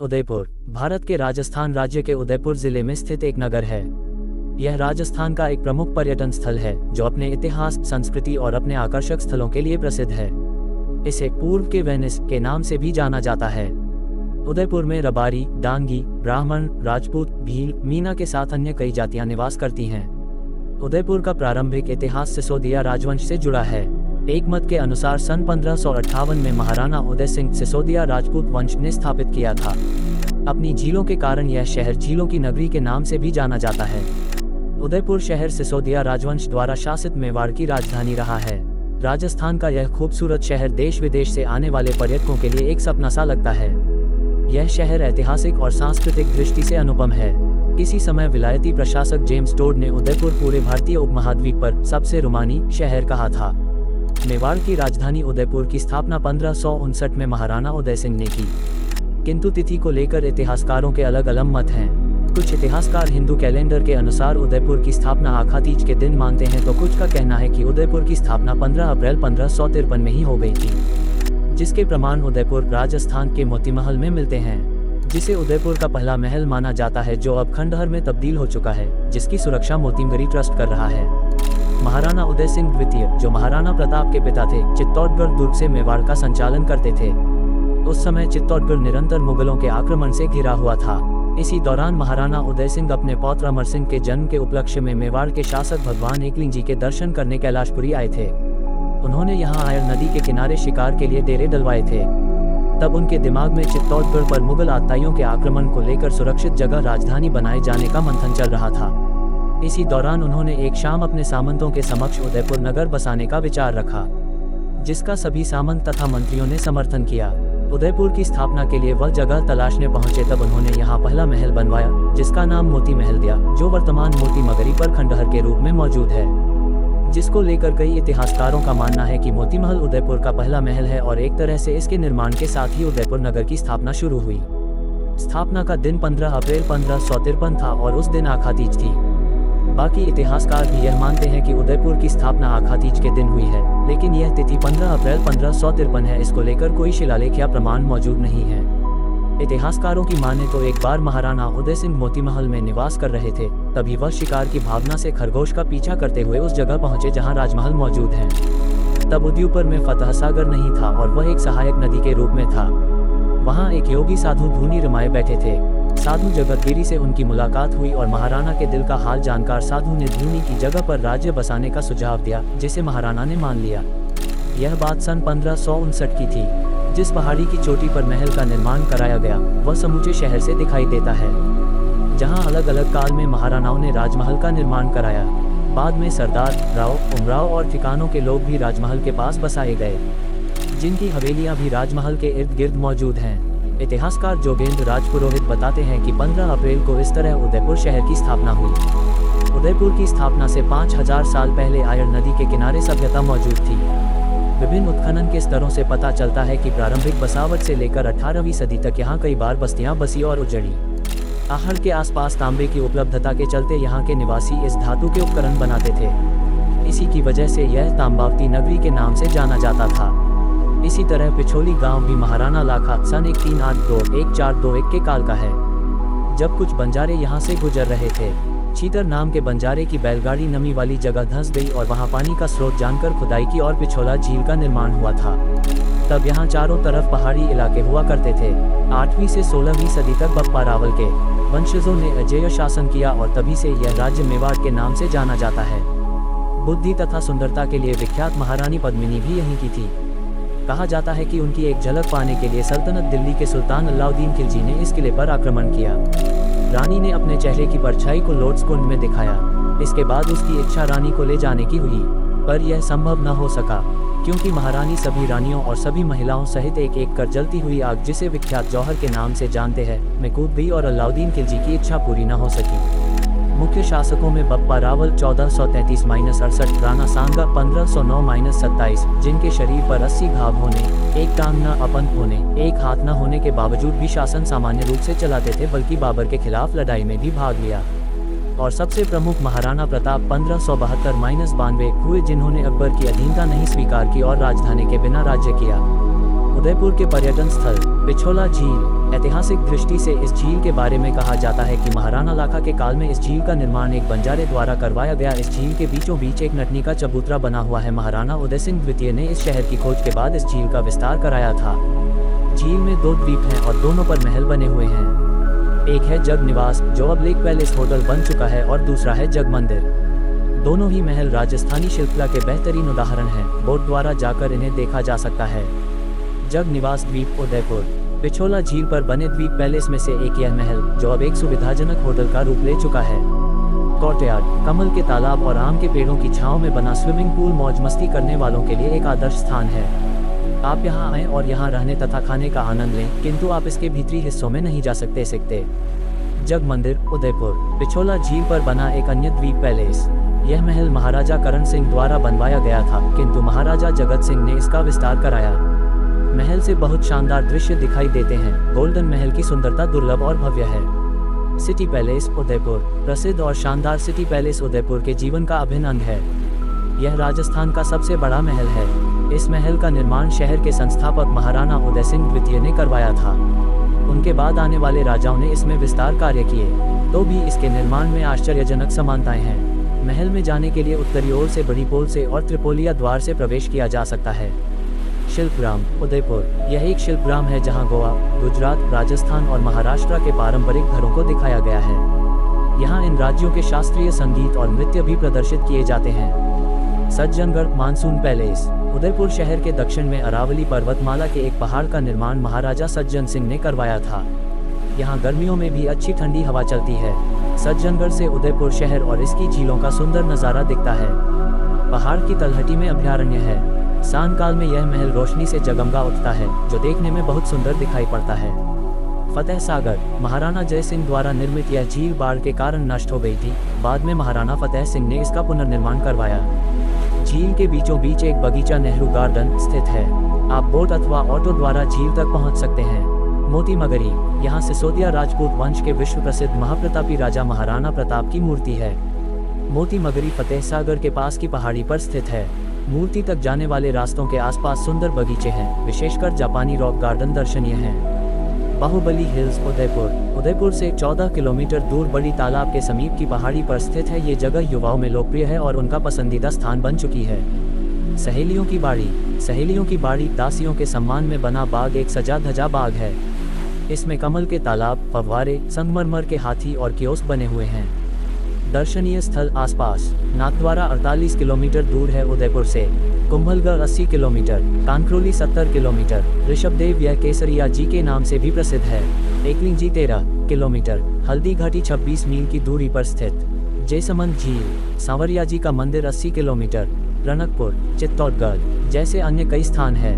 उदयपुर भारत के राजस्थान राज्य के उदयपुर जिले में स्थित एक नगर है। यह राजस्थान का एक प्रमुख पर्यटन स्थल है जो अपने इतिहास, संस्कृति और अपने आकर्षक स्थलों के लिए प्रसिद्ध है। इसे पूर्व के वेनिस के नाम से भी जाना जाता है। उदयपुर में रबारी, डांगी, ब्राह्मण, राजपूत, भील, मीना के साथ अन्य कई जातियां निवास करती हैं। उदयपुर का प्रारंभिक इतिहास सिसोदिया राजवंश से जुड़ा है। एक मत के अनुसार सन 1558 में महाराणा उदय सिंह सिसोदिया राजपूत वंश ने स्थापित किया था। अपनी झीलों के कारण यह शहर झीलों की नगरी के नाम से भी जाना जाता है। उदयपुर शहर सिसोदिया राजवंश द्वारा शासित मेवाड़ की राजधानी रहा है। राजस्थान का यह खूबसूरत शहर देश विदेश से आने वाले पर्यटकों के लिए एक सपना सा लगता है। यह शहर ऐतिहासिक और सांस्कृतिक दृष्टि से अनुपम है। किसी समय विलायती प्रशासक जेम्स टोड ने उदयपुर पूरे भारतीय उपमहाद्वीप पर सबसे रोमानी शहर कहा था। मेवाड़ की राजधानी उदयपुर की स्थापना 1559 में महाराणा उदय सिंह ने की, किंतु तिथि को लेकर इतिहासकारों के अलग अलग मत हैं। कुछ इतिहासकार हिंदू कैलेंडर के अनुसार उदयपुर की स्थापना आखातीज के दिन मानते हैं, तो कुछ का कहना है कि उदयपुर की स्थापना 15 अप्रैल 1553 में ही हो गई थी, जिसके प्रमाण उदयपुर राजस्थान के मोतीमहल में मिलते हैं, जिसे उदयपुर का पहला महल माना जाता है, जो अब खंडहर में तब्दील हो चुका है, जिसकी सुरक्षा मोतीमगरी ट्रस्ट कर रहा है। महाराणा उदय सिंह द्वितीय, जो महाराणा प्रताप के पिता थे, चित्तौड़गढ़ दुर्ग से मेवाड़ का संचालन करते थे। उस समय चित्तौड़गढ़ निरंतर मुगलों के आक्रमण से घिरा हुआ था। इसी दौरान महाराणा उदय सिंह अपने पौत्र अमर सिंह के जन्म के उपलक्ष्य में मेवाड़ के शासक भगवान एकलिंग जी के दर्शन करने कैलाशपुरी आए थे। उन्होंने यहाँ आयर नदी के किनारे शिकार के लिए डेरे डलवाए थे। तब उनके दिमाग में चित्तौड़गढ़ पर मुगल आताइयों के आक्रमण को लेकर सुरक्षित जगह राजधानी बनाए जाने का मंथन चल रहा था। इसी दौरान उन्होंने एक शाम अपने सामंतों के समक्ष उदयपुर नगर बसाने का विचार रखा, जिसका सभी सामंत तथा मंत्रियों ने समर्थन किया। उदयपुर की स्थापना के लिए वह जगह तलाशने पहुंचे, तब उन्होंने यहाँ पहला महल बनवाया, जिसका नाम मोती महल दिया, जो वर्तमान मोती मगरी पर खंडहर के रूप में मौजूद है, जिसको लेकर कई इतिहासकारों का मानना है कि मोती महल उदयपुर का पहला महल है और एक तरह से इसके निर्माण के साथ ही उदयपुर नगर की स्थापना शुरू हुई। स्थापना का दिन 15 अप्रैल 1553 था और उस दिन आखातीज थी। बाकी इतिहासकार भी यह मानते हैं कि उदयपुर की स्थापना आखातीज के दिन हुई है, लेकिन यह तिथि 15 अप्रैल 1553 है। इसको लेकर कोई शिलालेख या प्रमाण मौजूद नहीं है। इतिहासकारों की माने तो एक बार महाराणा उदय सिंह मोतीमहल में निवास कर रहे थे, तभी वह शिकार की भावना से खरगोश का पीछा करते हुए उस जगह पहुंचे जहां राजमहल मौजूद है। तब उदयपुर में फतह सागर नहीं था और वह एक सहायक नदी के रूप में था। वहां एक योगी साधु धूनी रमाए बैठे थे। साधु जगतगिरी से उनकी मुलाकात हुई और महाराणा के दिल का हाल जानकर साधु ने धूनी की जगह पर राज्य बसाने का सुझाव दिया, जिसे महाराणा ने मान लिया। यह बात सन 1559 की थी। जिस पहाड़ी की चोटी पर महल का निर्माण कराया गया, वह समूचे शहर से दिखाई देता है, जहां अलग अलग काल में महाराणाओं ने राजमहल का निर्माण कराया। बाद में सरदार, राव, उमराव और ठिकानों के लोग भी राजमहल के पास बसाए गए, जिनकी हवेलियां भी राजमहल के इर्द गिर्द मौजूद हैं। इतिहासकार जोगेंद्र राजपुरोहित बताते हैं कि 15 अप्रैल को इस तरह उदयपुर शहर की स्थापना हुई। उदयपुर की स्थापना से 5000 साल पहले आयर नदी के किनारे सभ्यता मौजूद थी। विभिन्न उत्खनन के स्तरों से पता चलता है कि प्रारंभिक बसावट से लेकर 18वीं सदी तक यहाँ कई बार बस्तियां बसी और उजड़ी। आहड़ के आसपास तांबे की उपलब्धता के चलते यहाँ के निवासी इस धातु के उपकरण बनाते थे। इसी की वजह से यह तांबावती नगरी के नाम से जाना जाता था। इसी तरह पिछोली गांव भी महाराणा लाखा सन 1382-1421 के काल का है, जब कुछ बंजारे यहाँ से गुजर रहे थे। चीतर नाम के बंजारे की बैलगाड़ी नमी वाली जगह धंस गई और वहाँ पानी का स्रोत जानकर खुदाई की और पिछोला झील का निर्माण हुआ था। तब यहाँ चारों तरफ पहाड़ी इलाके हुआ करते थे। 8वीं से 16वीं सदी तक बप्पा रावल के वंशजों ने अजेय शासन किया और तभी से यह राज्य मेवाड़ के नाम से जाना जाता है। बुद्धि तथा सुंदरता के लिए विख्यात महारानी पद्मिनी भी यहीं की थी। कहा जाता है कि उनकी एक झलक पाने के लिए सल्तनत दिल्ली के सुल्तान अलाउद्दीन खिलजी ने इस किले पर आक्रमण किया। रानी ने अपने चेहरे की परछाई को लोटस कुंड में दिखाया। इसके बाद उसकी इच्छा रानी को ले जाने की हुई, पर यह संभव न हो सका, क्योंकि महारानी सभी रानियों और सभी महिलाओं सहित एक एक कर जलती हुई आग, जिसे विख्यात जौहर के नाम से जानते हैं, में कूद गई और अलाउद्दीन खिलजी की इच्छा पूरी न हो सकी। मुख्य शासकों में बप्पा रावल 1433-68, राणा सांगा 1509-27, जिनके शरीर पर 80 घाव होने, एक टांग न अपंत होने, एक हाथ न होने के बावजूद भी शासन सामान्य रूप से चलाते थे, बल्कि बाबर के खिलाफ लड़ाई में भी भाग लिया। और सबसे प्रमुख महाराणा प्रताप 1572-92 हुए, जिन्होंने अकबर की अधीनता नहीं स्वीकार की और राजधानी के बिना राज्य किया। उदयपुर के पर्यटन स्थल पिछोला झील। ऐतिहासिक दृष्टि से इस झील के बारे में कहा जाता है कि महाराणा लाखा के काल में इस झील का निर्माण एक बंजारे द्वारा करवाया गया। इस झील के बीचों बीच एक नटनी का चबूतरा बना हुआ है। महाराणा उदय सिंह द्वितीय ने इस शहर की खोज के बाद इस झील का विस्तार कराया था। झील में 2 द्वीप हैं और दोनों पर महल बने हुए हैं। एक है जग निवास, जो अब लेक पैलेस होटल बन चुका है, और दूसरा है जग मंदिर। दोनों ही महल राजस्थानी शिल्पकला के बेहतरीन उदाहरण हैं। बोट द्वारा जाकर इन्हें देखा जा सकता है। जग निवास द्वीप उदयपुर। पिछोला झील पर बने द्वीप पैलेस में से एक यह महल, जो अब एक सुविधाजनक होटल का रूप ले चुका है। कोर्टयार्ड, कमल के तालाब और आम के पेड़ों की छांव में बना स्विमिंग पूल मौज मस्ती करने वालों के लिए एक आदर्श स्थान है। आप यहां आएं और यहां रहने तथा खाने का आनंद लें, किंतु आप इसके भीतरी हिस्सों में नहीं जा सकते। जग मंदिर उदयपुर। पिछोला झील पर बना एक अन्य द्वीप पैलेस। यह महल महाराजा करण सिंह द्वारा बनवाया गया था, किंतु महाराजा जगत सिंह ने इसका विस्तार कराया। महल से बहुत शानदार दृश्य दिखाई देते हैं। गोल्डन महल की सुंदरता दुर्लभ और भव्य है। City palace Udaipur. प्रसिद्ध और शानदार सिटी पैलेस उदयपुर के जीवन का अभिन्न अंग है। यह राजस्थान का सबसे बड़ा महल है। इस महल का निर्माण शहर के संस्थापक महाराणा उदय सिंह द्वितीय ने करवाया था। उनके बाद आने वाले राजाओं ने इसमें विस्तार कार्य किए, तो भी इसके निर्माण में आश्चर्यजनक समानताएं हैं। महल में जाने के लिए उत्तरी ओर से बड़ी पोल से और त्रिपोलिया द्वार से प्रवेश किया जा सकता है। शिल्पग्राम उदयपुर। यह एक शिल्पग्राम है जहां गोवा, गुजरात, राजस्थान और महाराष्ट्र के पारंपरिक घरों को दिखाया गया है। यहां इन राज्यों के शास्त्रीय संगीत और नृत्य भी प्रदर्शित किए जाते हैं। Sajjangarh monsoon palace. उदयपुर शहर के दक्षिण में अरावली पर्वतमाला के एक पहाड़ का निर्माण महाराजा सज्जन सिंह ने करवाया था। यहाँ गर्मियों में भी अच्छी ठंडी हवा चलती है। सज्जनगढ़ से उदयपुर शहर और इसकी झीलों का सुंदर नज़ारा दिखता है। पहाड़ की तलहटी में अभयारण्य है। सांझ काल में यह महल रोशनी से जगमगा उठता है, जो देखने में बहुत सुंदर दिखाई पड़ता है। फतेह सागर। महाराणा जय सिंह द्वारा निर्मित यह झील बाढ़ के कारण नष्ट हो गई थी। बाद में महाराणा फतेह सिंह ने इसका पुनर्निर्माण करवाया। झील के बीचों बीच एक बगीचा नेहरू गार्डन स्थित है। आप बोट अथवा ऑटो द्वारा झील तक पहुंच सकते हैं। मोती मगरी। यहाँ सिसोदिया राजपूत वंश के विश्व प्रसिद्ध महाप्रतापी राजा महाराणा प्रताप की मूर्ति है। मोती मगरी फतेह सागर के पास की पहाड़ी पर स्थित है। मूर्ति तक जाने वाले रास्तों के आसपास सुंदर बगीचे हैं, विशेषकर जापानी रॉक गार्डन दर्शनीय हैं। बाहुबली हिल्स उदयपुर। उदयपुर से 14 किलोमीटर दूर बड़ी तालाब के समीप की पहाड़ी पर स्थित है। ये जगह युवाओं में लोकप्रिय है और उनका पसंदीदा स्थान बन चुकी है। सहेलियों की बाड़ी। सहेलियों की बाड़ी दासियों के सम्मान में बना बाग एक सजा धजा बाग है। इसमें कमल के तालाब, फव्वारे, संगमरमर के हाथी और कियोस्क बने हुए हैं। दर्शनीय स्थल आसपास। नाथद्वारा 48 किलोमीटर दूर है उदयपुर से। Kumbhalgarh 80 kilometre, Kankroli 70 kilometre. ऋषभदेव यह केसरिया जी के नाम से भी प्रसिद्ध है। एकलिंग जी 13 किलोमीटर, हल्दी घाटी 26 मील की दूरी पर स्थित। जयसमंद झील। सांवरिया जी का मंदिर 80 किलोमीटर। रनकपुर, चित्तौड़गढ़ जैसे अन्य कई स्थान हैं।